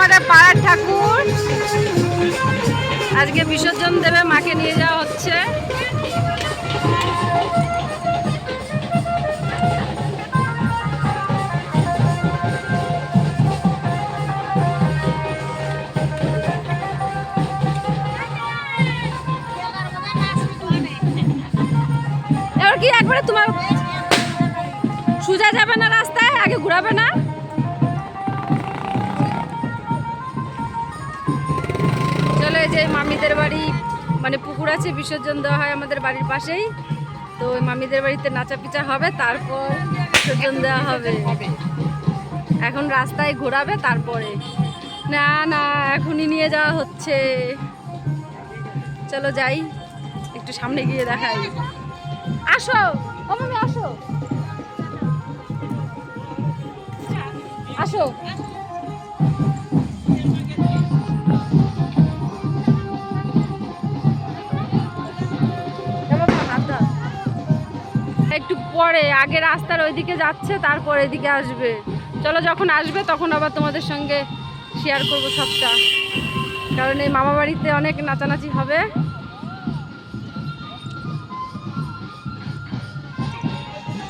আমাদের পাড়ার ঠাকুর, আজকে বিসর্জন দেবে, মাকে নিয়ে যাওয়া হচ্ছে। এবার কি একবারে তোমার সোজা যাবে না রাস্তায়, আগে ঘুরাবে না? চলো, এই যে মামিদের বাড়ি মানে পুকুর আছে, বিসর্জন দেওয়া হয় আমাদের বাড়ির পাশেই। তো ওই মামিদের বাড়িতে নাচা পিচা হবে, তারপর বিসর্জন দেওয়া হবে। এখন রাস্তায় ঘোরাবে তারপরে। না না, এখনই নিয়ে যাওয়া হচ্ছে। চলো যাই, একটু সামনে গিয়ে দেখাই। আসো ও মামি, আসো আসো। একটু পরে, আগে রাস্তার ওইদিকে যাচ্ছে, তারপর এদিকে আসবে। চলো, যখন আসবে তখন আবার তোমাদের সঙ্গে শেয়ার করবো সবটা, কারণ এই মামা বাড়িতে অনেক নাচানাচি হবে।